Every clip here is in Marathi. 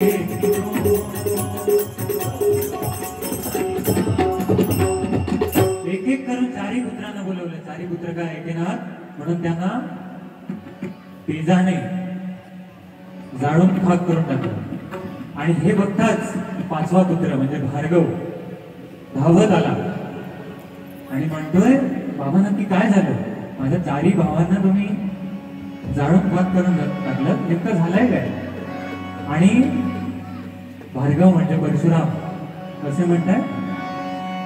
एक करून चारी पुत्रांना बोलवलं. चारी पुत्र काय ऐकणार म्हणून त्यांना पिझाने जाळून खाक करून टाकलं. आणि हे बघताच पाचवा पुत्र म्हणजे भार्गव धावत आला आणि म्हणतोय, बाबा नक्की काय झालं? माझ्या चारी भावांना तुम्ही जाळून खाक करून टाकलं, नेमकं झालंय काय? आणि भार्गव म्हणजे परशुराम असे म्हणताय,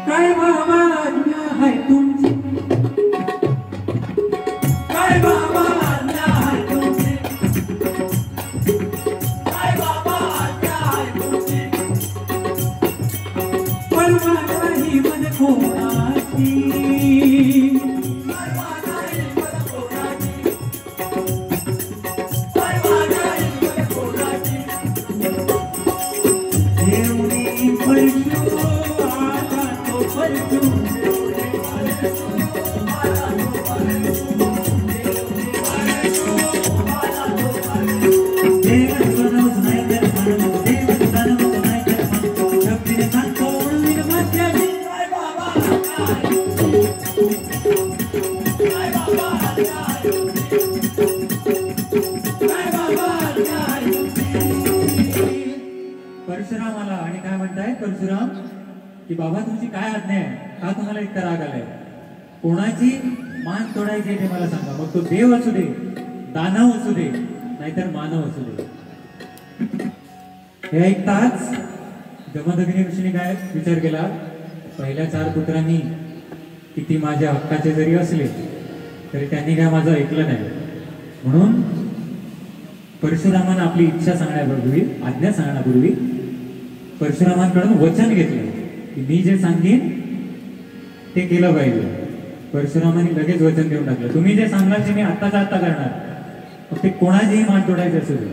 काय बाबा आज्ञा आहे तुमची, काय बाबा आज्ञा आहे तुमची, काय बाबा आज्ञा आहे तुमची, पण माझी मन कोणाची, परशुराम आला आणि काय म्हणताय परशुराम की बाबा तुमची काय आज्ञा आहे? का तुम्हाला इतका राग आलाय? कोणाची मान तोडायची ते मला सांगा. मग तो देव असू दे, दानव असू दे, नाहीतर मानव असू दे. हे ऐकताच जमदग्नी ऋषीने काय विचार केला, पहिल्या 4 पुत्रांनी किती माझ्या हक्काचे जरी असले तरी त्यांनी काय माझं ऐकलं नाही. म्हणून परशुरामानं आपली इच्छा सांगण्यापूर्वी, आज्ञा सांगण्यापूर्वी परशुरामांकडून वचन घेतलं की मी जे सांगेन ते केलं पाहिजे. परशुरामाने लगेच वचन देऊन टाकलं, तुम्ही जे सांगाल ते मी आत्ताच आत्ता करणार, मग ते कोणाचीही मान तोडायची असू दे.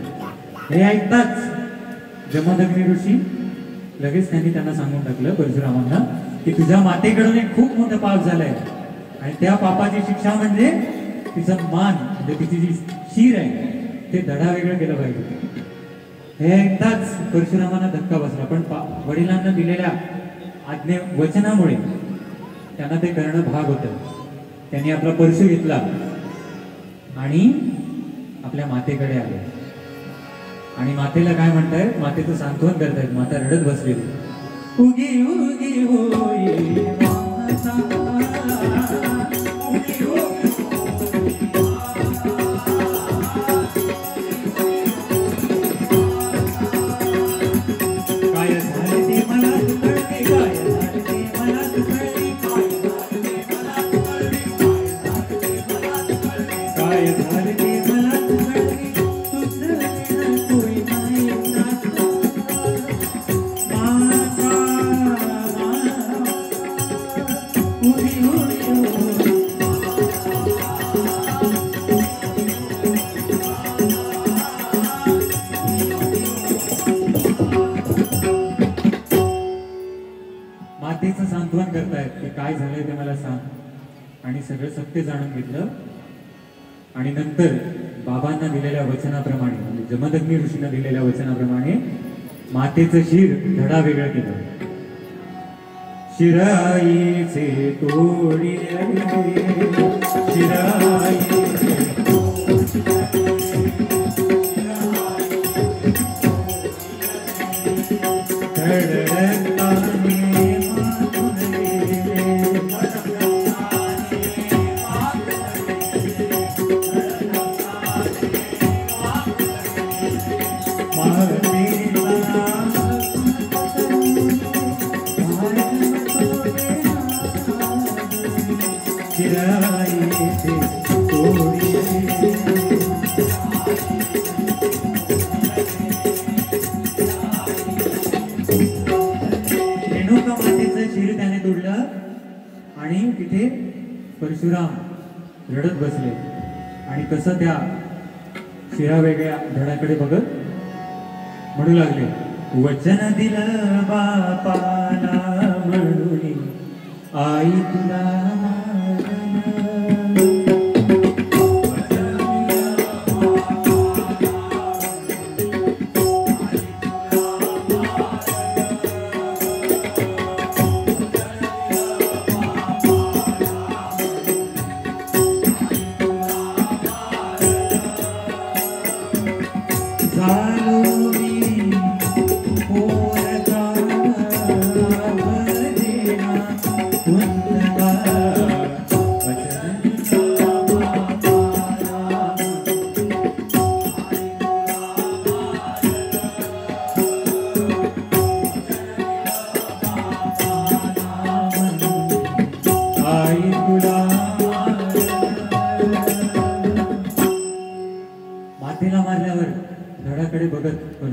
हे ऐकताच जमदग्नी ऋषी लगेच त्यांना सांगून टाकलं परशुरामांना की तुझ्या मातेकडून एक खूप मोठं पाप झालंय आणि त्या पापाची शिक्षा म्हणजे तिचं मान, म्हणजे तिची जी शिर आहे ते धडा वेगळं केलं पाहिजे. हे ऐकताच परशुरामांना धक्का बसला, पण वडिलांना दिलेल्या आज्ञे वचनामुळे त्यांना ते करणं भाग होतं. त्यांनी आपला परशु घेतला आणि आपल्या मातेकडे आले आणि मातेला काय म्हणताय, मातेचं सांत्वन करतायत. माता रडत बसलेली, उगी उगी होई माता, उगी उगी मातेचं सांत्वन करतायत की काय झालंय ते मला सांग. आणि सगळं सत्य जाणून घेतलं आणि नंतर बाबांना दिलेल्या वचनाप्रमाणे, म्हणजे जमदग्नी ऋषींना दिलेल्या वचनाप्रमाणे मातेचं शिर धडा वेगळं केलं. शिराईचे तोडी शिराईचे आणि तिथे परशुराम रडत बसले आणि कसं त्या शिरा वेगळ्या धडाकडे बघत म्हणू लागले, वचन दिलं बापाला म्हणून आई तुला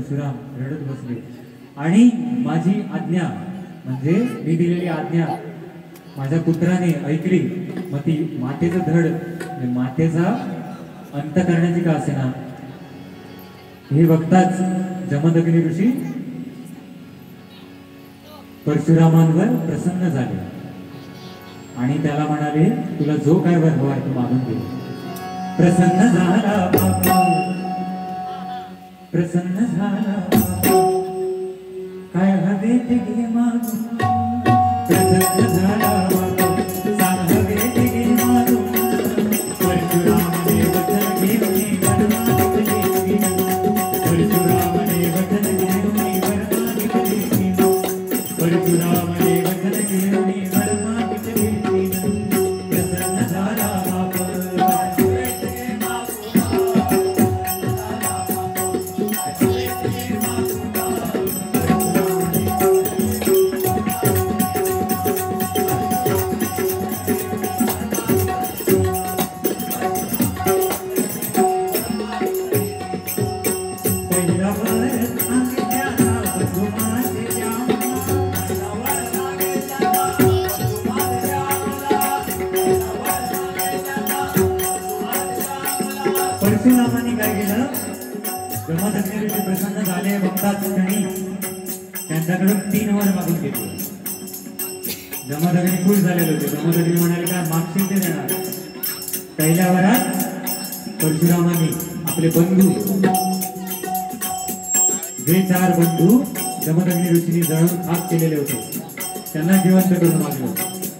परशुराम रडत बसले आणि माझी आज्ञा म्हणजे मी दिलेली आज्ञा माझ्या पुत्राने ऐकली. मग ती मातेचं धड म्हणजे मातेचा अंत करण्याची का असेना हे बघताच जमदग्नी ऋषी परशुरामांवर प्रसन्न झाले आणि त्याला म्हणाले तुला जो काय वर हवा तो मागून घे. प्रसन्न झाला बाबा, प्रसन्न झाला बाबा, काय हवे ते घे मागून. प्रसन्न झाला बाबा, सांग हवे ते घे मागून. परशुरामने वचन घेऊन वर मागितले, परशुरामने वचन घेऊन वर मागितले, परशुरामने वचन घेऊन वर मागितले. प्रसन्न झाला बाबा, परशुरामाने काय केलं, जमदग्नी ऋषी प्रसन्न झाले बघताच क्षणी त्यांच्याकडून 3 वर मागून घेतले. जमदग्नी खुश झालेले होते. जमदग्नी म्हणाले काय मागशील ते देणार. पहिल्या वरात परशुरामाने आपले बंधू जे 4 बंधू जमदग्नी ऋषींनी जळून खाक केलेले होते त्यांना जिवंत करून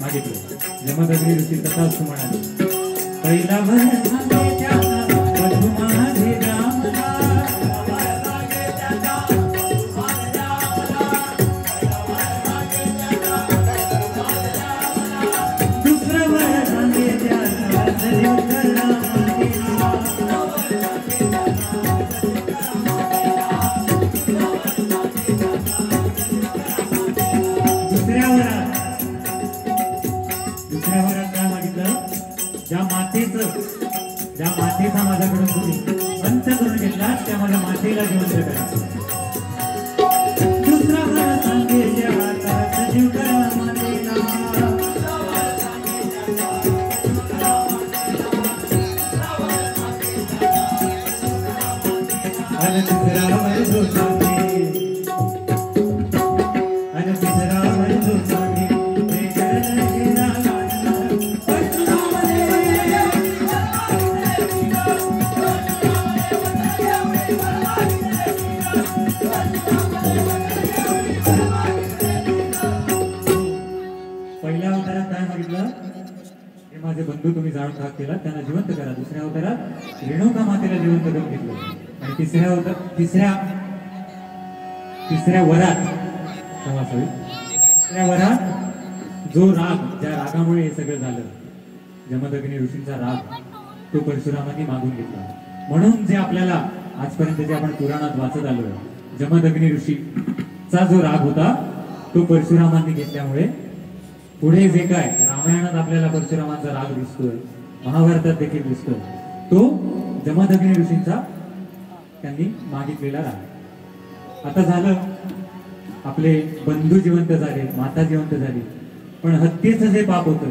मागितलं. जमदग्नी ऋषी तथास्तु म्हणाले. पहिला वर ज्या मातेचा माझ्याकडून तुम्ही अंत करून घेतला त्या माझ्या मातेला जिवंत करा. दुसरा वर सांगे त्या हातात जीव करा मातेला. आणि तिसरा वर जो सांगे, आणि तिसरा वर जो सांगे माझे बंधू तुम्ही जाळून खाक केला त्यांना जिवंत करा. दुसऱ्या अवतारात रेणुका मातेला जिवंत करून घेतलं. आणि तिसऱ्या वरात तिसऱ्या वरात जो राग ज्या रागामुळे हे सगळं झालं जमदग्नी ऋषींचा राग तो परशुरामांनी मागून घेतला. म्हणून जे आपल्याला आजपर्यंत जे आपण पुराणात वाचत आलोय जमदग्नी ऋषीचा जो राग होता तो परशुरामांनी घेतल्यामुळे पुढे जे काय रामायणात आपल्याला परशुरामांचा राग दिसतोय, महाभारतात देखील दिसतोय, तो जमदग्नी ऋषींचा त्यांनी मागितलेला राग. आता झालं आपले बंधू जिवंत झाले, माता जिवंत झाली, पण हत्येचं जे पाप होतं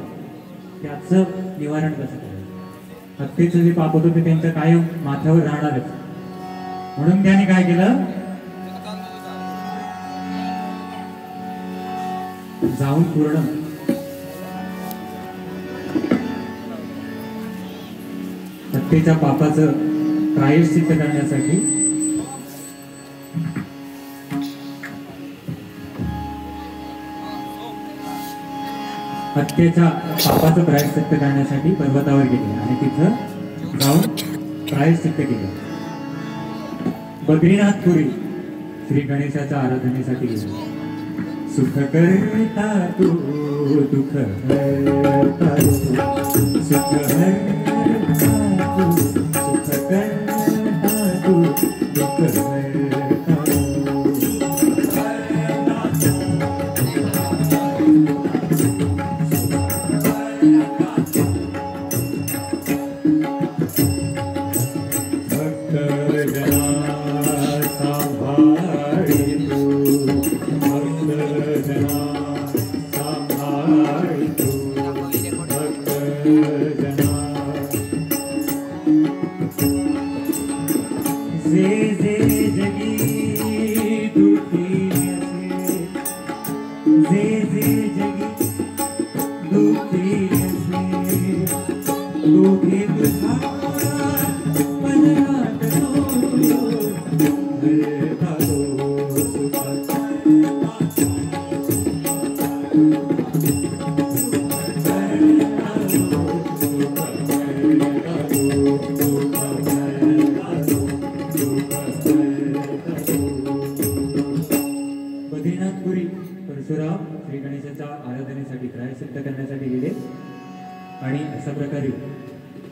त्याचं निवारण कसं करायचं. हत्येचं जे पाप होतं ते त्यांच्या कायम माथ्यावर राहणारच. म्हणून त्यांनी काय केलं, जाऊन पूर्ण हत्येच्या पापाचं प्रायश्चित्त करण्यासाठी हत्येच्या पापाचं प्रायश्चित्त करण्यासाठी पर्वतावर गेले आणि तिथं जाऊन प्रायश्चित्त केलं. बद्रीनाथपुरी श्री गणेशाच्या आराधनेसाठी गेले. सुख करता तू दुःख हरता तू, सुख हरता तू, सुख करता तू दुःख हरता तू. भक्त जना सांभाळ आणि अशा प्रकारे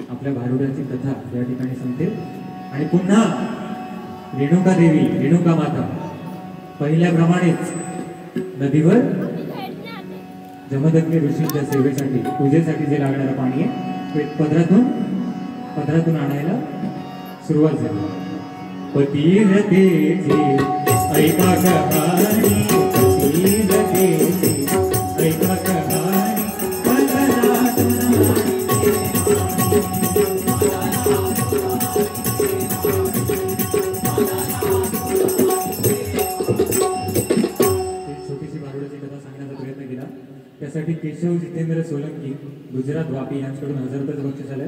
आपल्या भारुडाची कथा या ठिकाणी संपते आणि पुन्हा रेणुका देवी रेणुका माता पहिल्याप्रमाणेच नदीवर जमदग्नी ऋषींच्या सेवेसाठी पूजेसाठी जे लागणारं पाणी आहे ते पदरातून आणायला सुरुवात झाली. पतिरतेची ऐका कहाणी पतिरतेची ऐका कहाणी छोटीशी भारुडाची कथा सांगण्याचा प्रयत्न केला. त्यासाठी केशव जितेंद्र सोलंकी गुजरात वापी यांच्याकडून 1000 रुपये बक्षीस आले.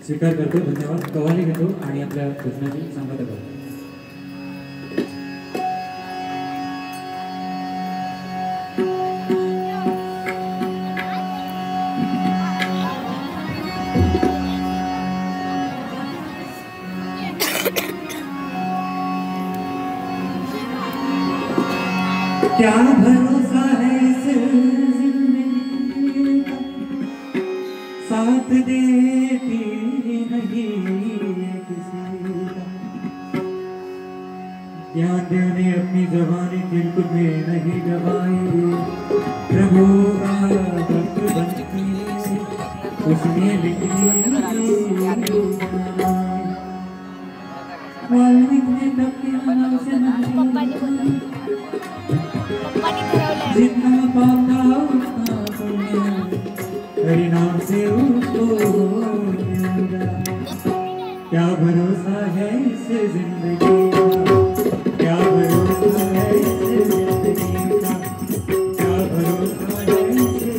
स्वीकार करतो. धन्यवाद. कव्वाली घेतो आणि आपल्या भजनाची सांगता करतो. क्या भरोसा है इस जिंदगी का, साथ देती नहीं किसी का. ज्ञान देने अपनी जवानी दिल में नहीं गवाई. प्रभु का भक्त बनती उसने लिखी वाल्मीकि ने तब से जितना पाता उतना पुण्य हरि नाम से उसको मिलेगा. क्या भरोसा है इस जिंदगी का, क्या भरोसा है इस जिंदगी का, क्या भरोसा है इस जिंदगी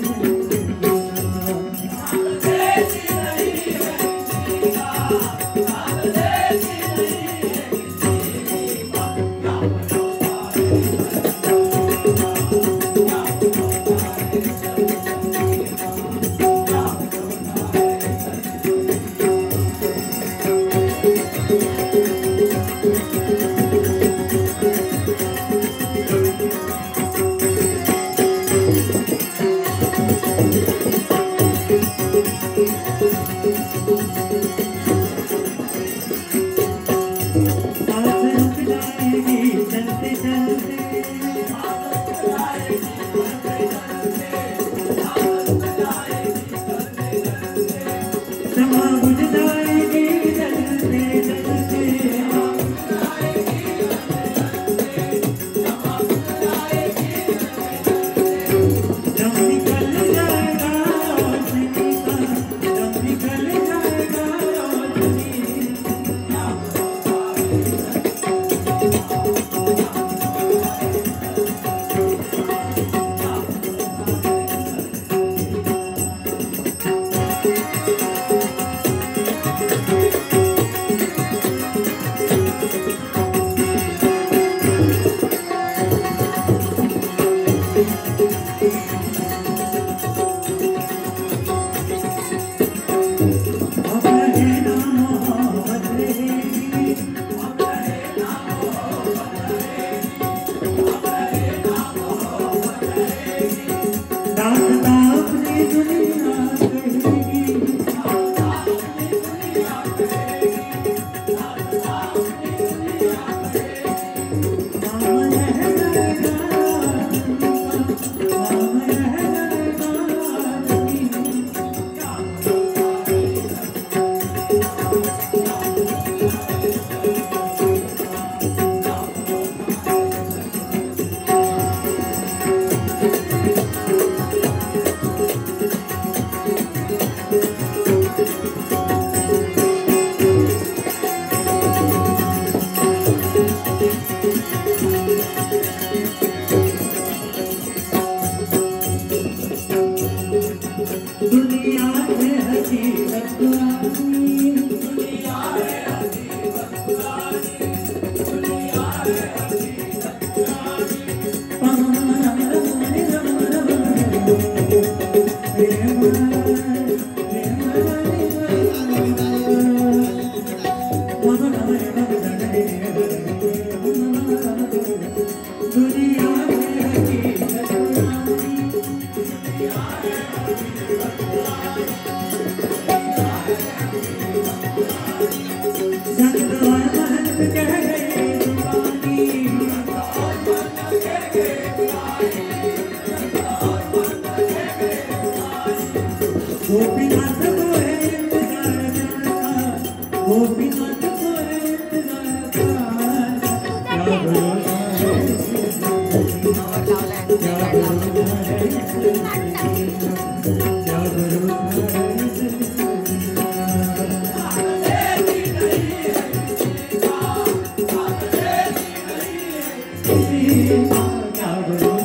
सीमा क्या भरोसा